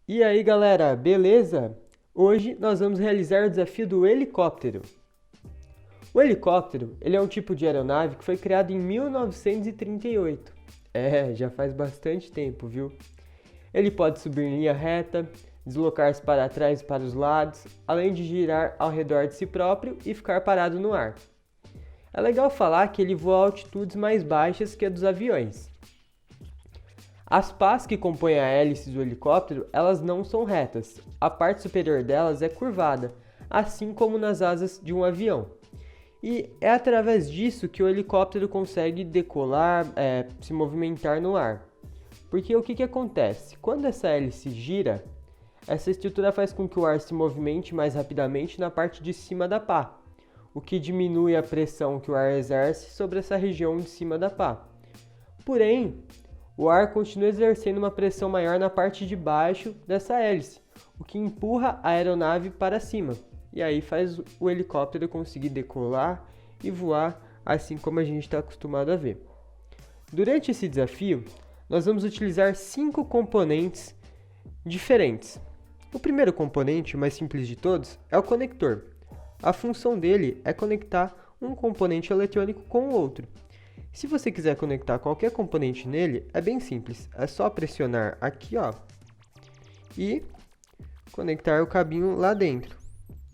E aí galera, beleza? Hoje nós vamos realizar o desafio do helicóptero. O helicóptero, ele é um tipo de aeronave que foi criado em 1938. Já faz bastante tempo, viu? Ele pode subir em linha reta, deslocar-se para trás e para os lados, além de girar ao redor de si próprio e ficar parado no ar. É legal falar que ele voa a altitudes mais baixas que a dos aviões. As pás que compõem a hélice do helicóptero, elas não são retas. A parte superior delas é curvada, assim como nas asas de um avião. E é através disso que o helicóptero consegue decolar, se movimentar no ar. Porque o que acontece? Quando essa hélice gira, essa estrutura faz com que o ar se movimente mais rapidamente na parte de cima da pá, o que diminui a pressão que o ar exerce sobre essa região de cima da pá. Porém, o ar continua exercendo uma pressão maior na parte de baixo dessa hélice, o que empurra a aeronave para cima. E aí faz o helicóptero conseguir decolar e voar assim como a gente está acostumado a ver. Durante esse desafio, nós vamos utilizar 5 componentes diferentes. O primeiro componente, o mais simples de todos, é o conector. A função dele é conectar um componente eletrônico com o outro. Se você quiser conectar qualquer componente nele, é bem simples. É só pressionar aqui, ó, e conectar o cabinho lá dentro.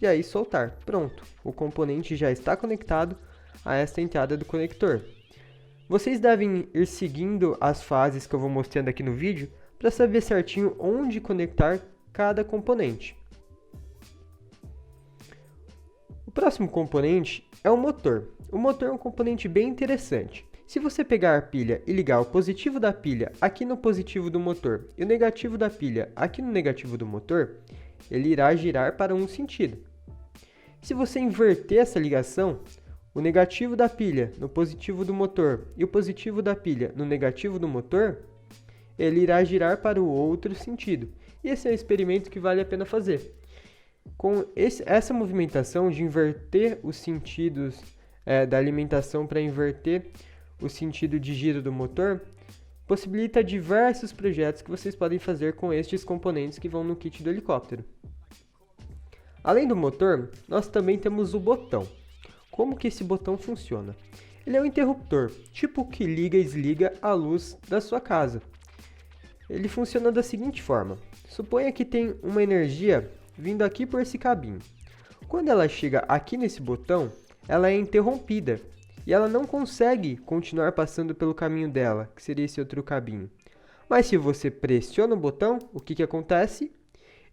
E aí soltar. Pronto, o componente já está conectado a esta entrada do conector. Vocês devem ir seguindo as fases que eu vou mostrando aqui no vídeo para saber certinho onde conectar cada componente. O próximo componente é o motor. O motor é um componente bem interessante. Se você pegar a pilha e ligar o positivo da pilha aqui no positivo do motor e o negativo da pilha aqui no negativo do motor, ele irá girar para um sentido. Se você inverter essa ligação, o negativo da pilha no positivo do motor e o positivo da pilha no negativo do motor, ele irá girar para o outro sentido. E esse é um experimento que vale a pena fazer. Com essa movimentação de inverter os sentidos da alimentação para inverter o sentido de giro do motor, possibilita diversos projetos que vocês podem fazer com estes componentes que vão no kit do helicóptero. Além do motor, nós também temos o botão. Como que esse botão funciona? Ele é um interruptor, tipo que liga e desliga a luz da sua casa. Ele funciona da seguinte forma: suponha que tem uma energia vindo aqui por esse cabinho. Quando ela chega aqui nesse botão, ela é interrompida e ela não consegue continuar passando pelo caminho dela, que seria esse outro cabinho. Mas se você pressiona o botão, o que acontece?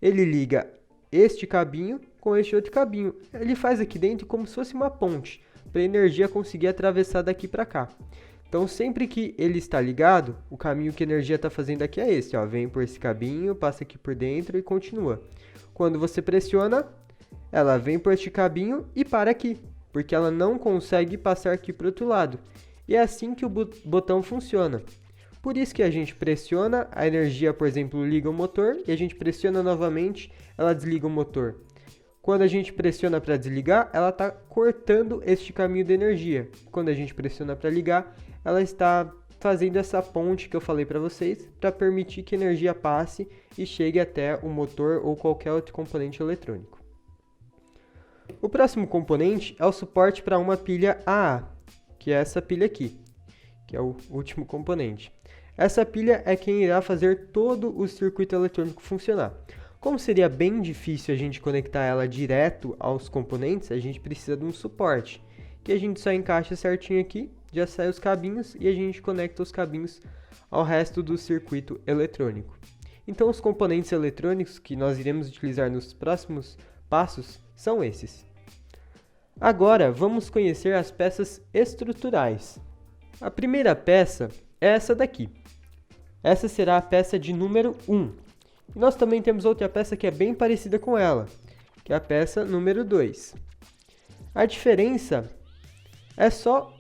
Ele liga este cabinho com este outro cabinho. Ele faz aqui dentro como se fosse uma ponte, para a energia conseguir atravessar daqui para cá. Então, sempre que ele está ligado, o caminho que a energia está fazendo aqui é esse, ó, vem por esse cabinho, passa aqui por dentro e continua. Quando você pressiona, ela vem por este cabinho e para aqui, porque ela não consegue passar aqui para o outro lado. E é assim que o botão funciona. Por isso que a gente pressiona, a energia, por exemplo, liga o motor, e a gente pressiona novamente, ela desliga o motor. Quando a gente pressiona para desligar, ela está cortando este caminho de energia. Quando a gente pressiona para ligar, ela está fazendo essa ponte que eu falei para vocês, para permitir que a energia passe e chegue até o motor ou qualquer outro componente eletrônico. O próximo componente é o suporte para uma pilha AA, que é essa pilha aqui, que é o último componente. Essa pilha é quem irá fazer todo o circuito eletrônico funcionar. Como seria bem difícil a gente conectar ela direto aos componentes, a gente precisa de um suporte, que a gente só encaixa certinho aqui, já sai os cabinhos e a gente conecta os cabinhos ao resto do circuito eletrônico. Então, os componentes eletrônicos que nós iremos utilizar nos próximos passos são esses. Agora, vamos conhecer as peças estruturais. A primeira peça é essa daqui. Essa será a peça de número 1. E nós também temos outra peça que é bem parecida com ela, que é a peça número 2. A diferença é só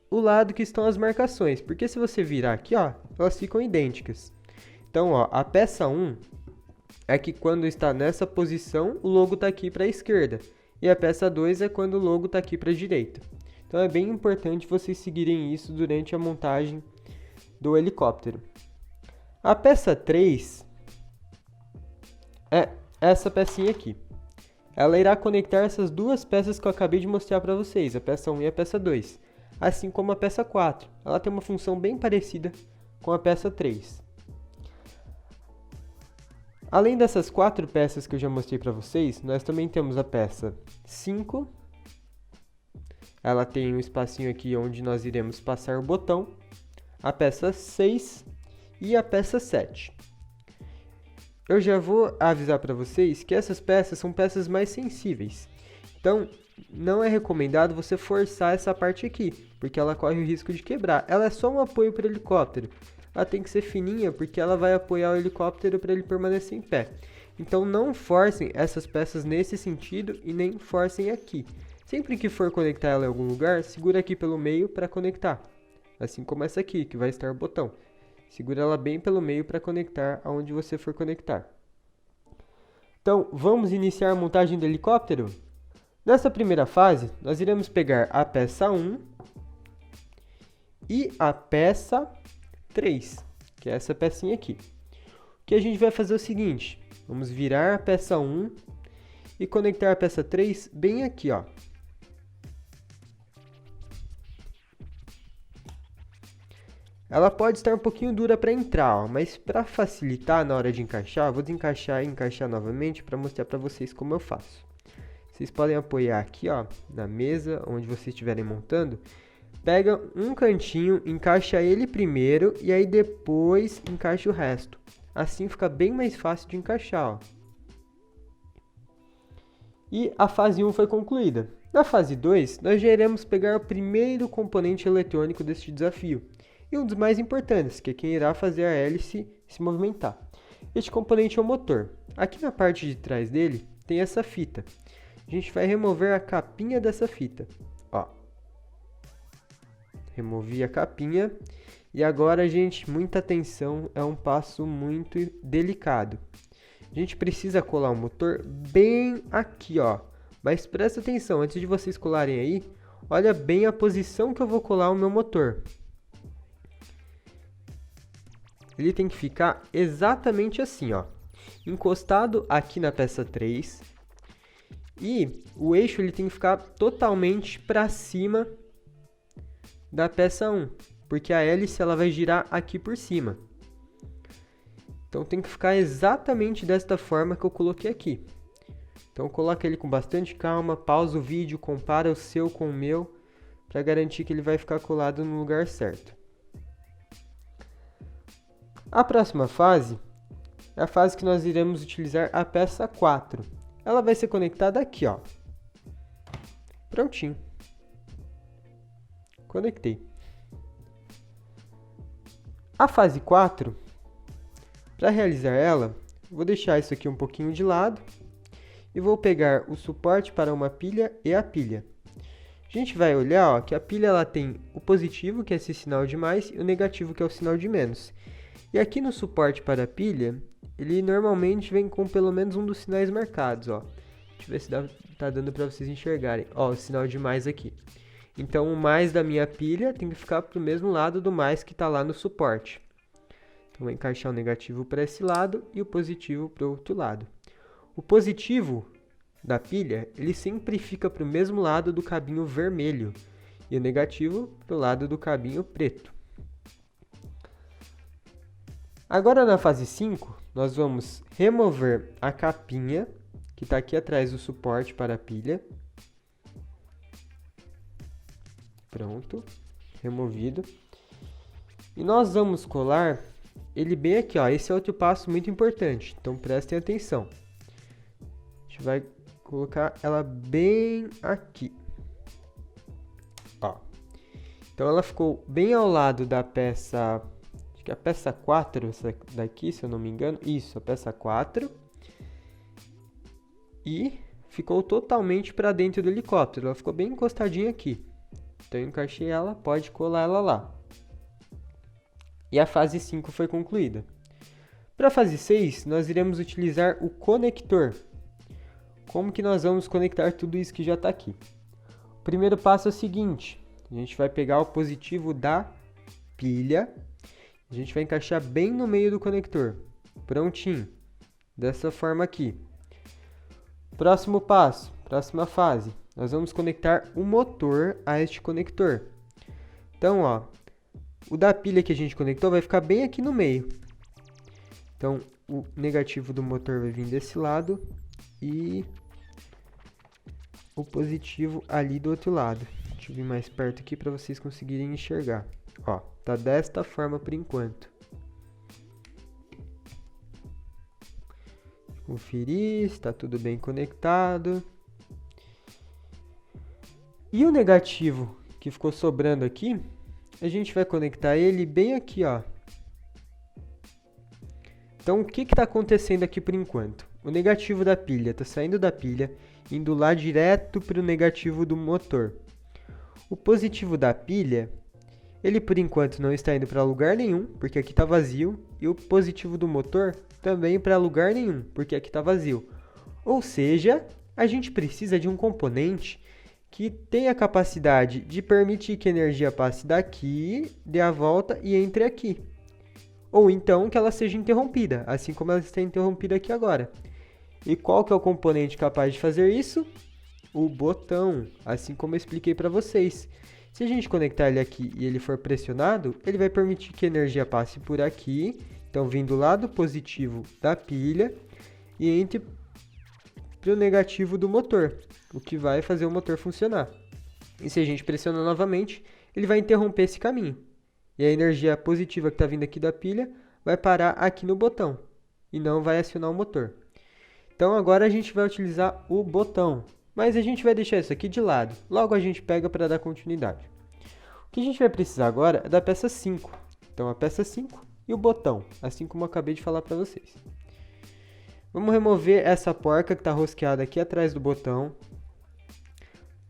o lado que estão as marcações, porque se você virar aqui, ó, elas ficam idênticas. Então, ó, a peça 1 é que quando está nessa posição, o logo está aqui para a esquerda. E a peça 2 é quando o logo está aqui para a direita. Então, é bem importante vocês seguirem isso durante a montagem do helicóptero. A peça 3 é essa pecinha aqui. Ela irá conectar essas duas peças que eu acabei de mostrar para vocês, a peça 1 e a peça 2, assim como a peça 4. Ela tem uma função bem parecida com a peça 3. Além dessas 4 peças que eu já mostrei para vocês, nós também temos a peça 5. Ela tem um espacinho aqui onde nós iremos passar o botão, a peça 6 e a peça 7. Eu já vou avisar para vocês que essas peças são peças mais sensíveis. Então, não é recomendado você forçar essa parte aqui, porque ela corre o risco de quebrar. Ela é só um apoio para o helicóptero. Ela tem que ser fininha, porque ela vai apoiar o helicóptero para ele permanecer em pé. Então, não forcem essas peças nesse sentido e nem forcem aqui. Sempre que for conectar ela em algum lugar, segura aqui pelo meio para conectar. Assim como essa aqui, que vai estar o botão. Segura ela bem pelo meio para conectar aonde você for conectar. Então, vamos iniciar a montagem do helicóptero? Nessa primeira fase, nós iremos pegar a peça 1 e a peça 3, que é essa pecinha aqui. O que a gente vai fazer é o seguinte, vamos virar a peça 1 e conectar a peça 3 bem aqui, ó. Ela pode estar um pouquinho dura para entrar, ó, mas para facilitar na hora de encaixar, eu vou desencaixar e encaixar novamente para mostrar para vocês como eu faço. Vocês podem apoiar aqui, ó, na mesa, onde vocês estiverem montando. Pega um cantinho, encaixa ele primeiro e aí depois encaixa o resto. Assim fica bem mais fácil de encaixar, ó. E a fase 1 foi concluída. Na fase 2, nós já iremos pegar o primeiro componente eletrônico deste desafio. E um dos mais importantes, que é quem irá fazer a hélice se movimentar. Este componente é o motor. Aqui na parte de trás dele tem essa fita. A gente vai remover a capinha dessa fita. Ó. Removi a capinha. E agora, gente, muita atenção, é um passo muito delicado. A gente precisa colar o motor bem aqui, ó. Mas presta atenção, antes de vocês colarem aí, olha bem a posição que eu vou colar o meu motor. Ele tem que ficar exatamente assim, ó, encostado aqui na peça 3, e o eixo ele tem que ficar totalmente para cima da peça 1, porque a hélice ela vai girar aqui por cima. Então tem que ficar exatamente desta forma que eu coloquei aqui. Então coloca ele com bastante calma, pausa o vídeo, compara o seu com o meu, para garantir que ele vai ficar colado no lugar certo. A próxima fase é a fase que nós iremos utilizar a peça 4. Ela vai ser conectada aqui, ó. Prontinho. Conectei. A fase 4, para realizar ela, vou deixar isso aqui um pouquinho de lado e vou pegar o suporte para uma pilha e a pilha. A gente vai olhar, ó, que a pilha ela tem o positivo, que é esse sinal de mais, e o negativo, que é o sinal de menos. E aqui no suporte para a pilha, ele normalmente vem com pelo menos um dos sinais marcados, ó. Deixa eu ver se tá dando para vocês enxergarem. Ó, o sinal de mais aqui. Então, o mais da minha pilha tem que ficar para o mesmo lado do mais que está lá no suporte. Então, vou encaixar o negativo para esse lado e o positivo para o outro lado. O positivo da pilha, ele sempre fica para o mesmo lado do cabinho vermelho. E o negativo para o lado do cabinho preto. Agora na fase 5, nós vamos remover a capinha que está aqui atrás do suporte para a pilha. Pronto, removido. E nós vamos colar ele bem aqui, ó. Esse é outro passo muito importante, então prestem atenção. A gente vai colocar ela bem aqui. Ó. Então ela ficou bem ao lado da peça... a peça 4, essa daqui, se eu não me engano, isso, a peça 4, e ficou totalmente para dentro do helicóptero, ela ficou bem encostadinha aqui, então eu encaixei ela, pode colar ela lá, e a fase 5 foi concluída. Para a fase 6, nós iremos utilizar o conector. Como que nós vamos conectar tudo isso que já está aqui? O primeiro passo é o seguinte, a gente vai pegar o positivo da pilha, a gente vai encaixar bem no meio do conector. Prontinho. dessa forma aqui. Próximo passo, próxima fase, nós vamos conectar o motor a este conector. Então, ó, o da pilha que a gente conectou vai ficar bem aqui no meio. Então, o negativo do motor vai vir desse lado e o positivo ali do outro lado. Deixa eu vir mais perto aqui para vocês conseguirem enxergar. Ó, tá desta forma por enquanto. Conferir, está tudo bem conectado. E o negativo que ficou sobrando aqui, a gente vai conectar ele bem aqui, ó. Então, o que está acontecendo aqui por enquanto? O negativo da pilha está saindo da pilha, indo lá direto para o negativo do motor. O positivo da pilha, ele por enquanto não está indo para lugar nenhum, porque aqui está vazio. E o positivo do motor também para lugar nenhum, porque aqui está vazio. Ou seja, a gente precisa de um componente que tenha a capacidade de permitir que a energia passe daqui, dê a volta e entre aqui. Ou então que ela seja interrompida, assim como ela está interrompida aqui agora. E qual que é o componente capaz de fazer isso? O botão, assim como eu expliquei para vocês. Se a gente conectar ele aqui e ele for pressionado, ele vai permitir que a energia passe por aqui, então vindo lá do positivo da pilha e entre para o negativo do motor, o que vai fazer o motor funcionar. E se a gente pressionar novamente, ele vai interromper esse caminho. E a energia positiva que está vindo aqui da pilha vai parar aqui no botão e não vai acionar o motor. Então agora a gente vai utilizar o botão, mas a gente vai deixar isso aqui de lado. Logo a gente pega para dar continuidade. O que a gente vai precisar agora é da peça 5. Então a peça 5 e o botão, assim como eu acabei de falar para vocês. Vamos remover essa porca que está rosqueada aqui atrás do botão.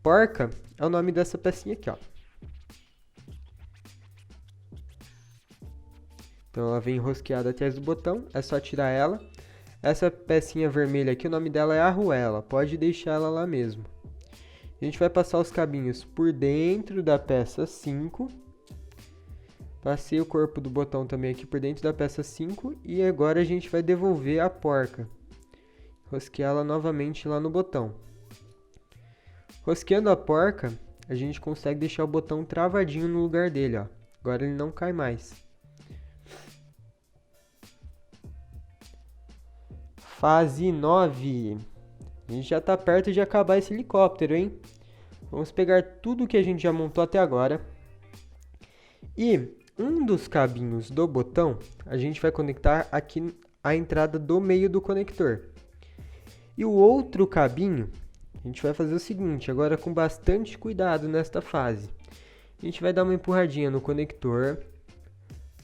Porca é o nome dessa pecinha aqui, ó. Então ela vem enrosqueada atrás do botão, é só tirar ela. Essa pecinha vermelha aqui, o nome dela é arruela, pode deixar ela lá mesmo. A gente vai passar os cabinhos por dentro da peça 5. Passei o corpo do botão também aqui por dentro da peça 5 e agora a gente vai devolver a porca. Rosqueá-la novamente lá no botão. Rosqueando a porca, a gente consegue deixar o botão travadinho no lugar dele, ó. Agora ele não cai mais. Fase 9. A gente já está perto de acabar esse helicóptero, hein? Vamos pegar tudo que a gente já montou até agora. E um dos cabinhos do botão, a gente vai conectar aqui a entrada do meio do conector. E o outro cabinho, a gente vai fazer o seguinte, agora com bastante cuidado nesta fase. A gente vai dar uma empurradinha no conector,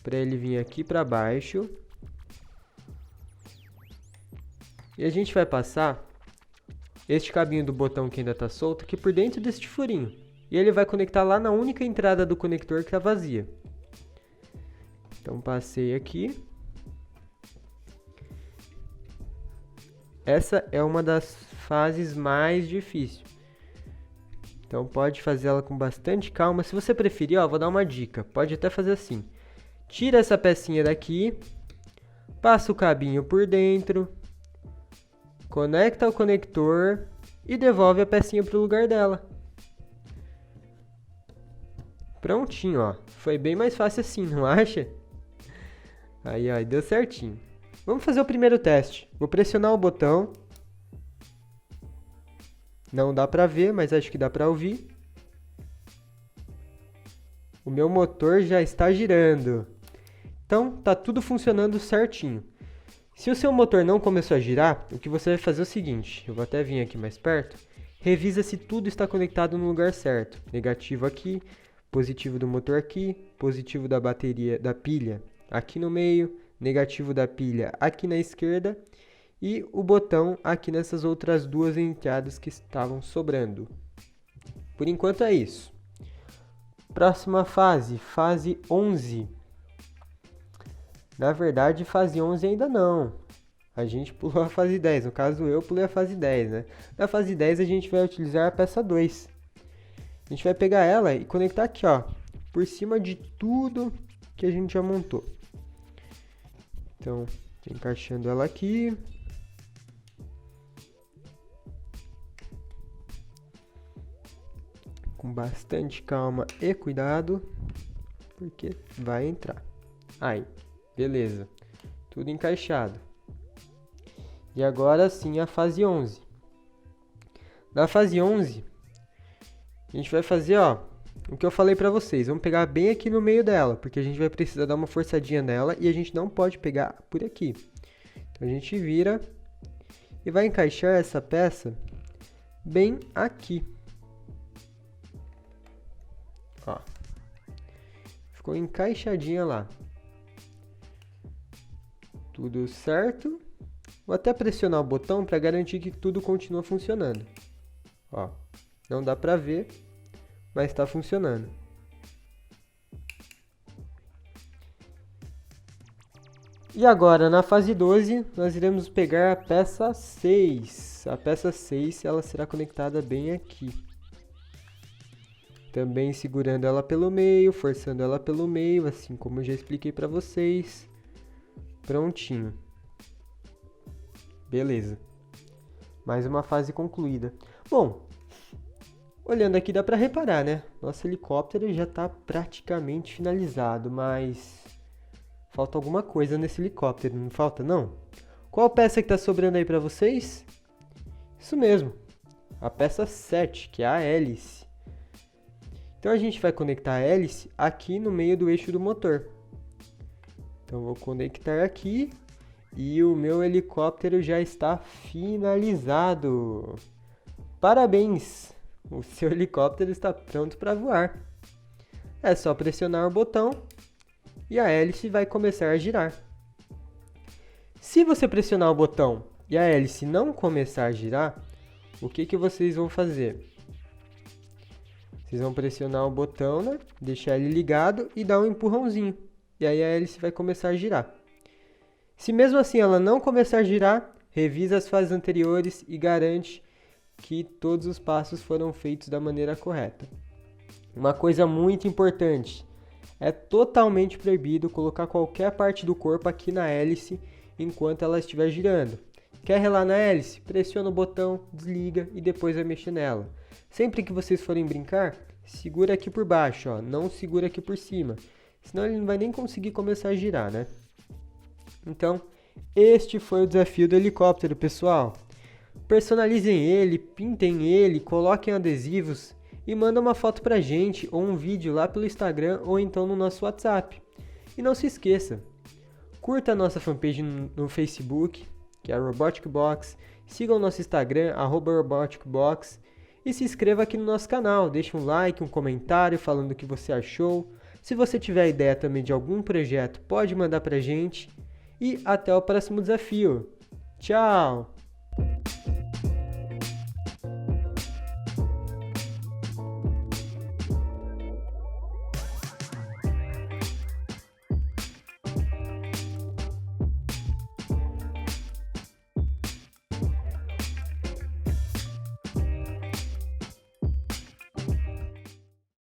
para ele vir aqui para baixo. E a gente vai passar este cabinho do botão que ainda está solto aqui por dentro deste furinho. E ele vai conectar lá na única entrada do conector que está vazia. Então passei aqui. Essa é uma das fases mais difíceis. Então pode fazer ela com bastante calma. Se você preferir, ó, vou dar uma dica. Pode até fazer assim. Tira essa pecinha daqui. Passa o cabinho por dentro. Conecta o conector e devolve a pecinha para o lugar dela. Prontinho, ó. Foi bem mais fácil assim, não acha? Aí, ó, deu certinho. Vamos fazer o primeiro teste. Vou pressionar o botão. Não dá para ver, mas acho que dá para ouvir. O meu motor já está girando. Então, tá tudo funcionando certinho. Se o seu motor não começou a girar, o que você vai fazer é o seguinte. Eu vou até vir aqui mais perto. Revisa se tudo está conectado no lugar certo. Negativo aqui, positivo do motor aqui, positivo da bateria, da pilha aqui no meio, negativo da pilha aqui na esquerda e o botão aqui nessas outras duas entradas que estavam sobrando. Por enquanto é isso. Próxima fase, fase 11. Na verdade, fase 11 ainda não. A gente pulou a fase 10, no caso eu pulei a fase 10, né? Na fase 10 a gente vai utilizar a peça 2. A gente vai pegar ela e conectar aqui, ó, por cima de tudo que a gente já montou. Então, Encaixando ela aqui. Com bastante calma e cuidado, porque vai entrar. Aí, beleza. Tudo encaixado. E agora sim a fase 11. Na fase 11, a gente vai fazer, ó, o que eu falei pra vocês. Vamos pegar bem aqui no meio dela, porque a gente vai precisar dar uma forçadinha nela e a gente não pode pegar por aqui. Então a gente vira e vai encaixar essa peça bem aqui. Ó, ficou encaixadinha lá. Tudo certo. Vou até pressionar o botão para garantir que tudo continua funcionando. Ó, não dá para ver, mas está funcionando. E agora, na fase 12, nós iremos pegar a peça 6. A peça 6, ela será conectada bem aqui. Também segurando ela pelo meio, forçando ela pelo meio, assim como eu já expliquei para vocês. Prontinho. Beleza. Mais uma fase concluída. Bom, olhando aqui dá para reparar, né? Nosso helicóptero já está praticamente finalizado, mas falta alguma coisa nesse helicóptero, não falta não? Qual peça que está sobrando aí para vocês? Isso mesmo, a peça 7, que é a hélice. Então a gente vai conectar a hélice aqui no meio do eixo do motor. Então vou conectar aqui. E o meu helicóptero já está finalizado. Parabéns! O seu helicóptero está pronto para voar. É só pressionar o botão e a hélice vai começar a girar. Se você pressionar o botão e a hélice não começar a girar, o que vocês vão fazer? Vocês vão pressionar o botão, né? Deixar ele ligado e dar um empurrãozinho. E aí a hélice vai começar a girar. Se mesmo assim ela não começar a girar, revisa as fases anteriores e garante que todos os passos foram feitos da maneira correta. Uma coisa muito importante, é totalmente proibido colocar qualquer parte do corpo aqui na hélice enquanto ela estiver girando. Quer relar na hélice? Pressiona o botão, desliga e depois vai mexer nela. Sempre que vocês forem brincar, segura aqui por baixo, ó, não segura aqui por cima, senão ele não vai nem conseguir começar a girar, né? Então, este foi o desafio do helicóptero, pessoal. Personalizem ele, pintem ele, coloquem adesivos e mandem uma foto pra gente ou um vídeo lá pelo Instagram ou então no nosso WhatsApp. E não se esqueça, curta a nossa fanpage no Facebook, que é a Robotic Box, siga o nosso Instagram, @roboticbox, e se inscreva aqui no nosso canal, deixe um like, um comentário falando o que você achou. Se você tiver ideia também de algum projeto, pode mandar pra gente. E até o próximo desafio. Tchau!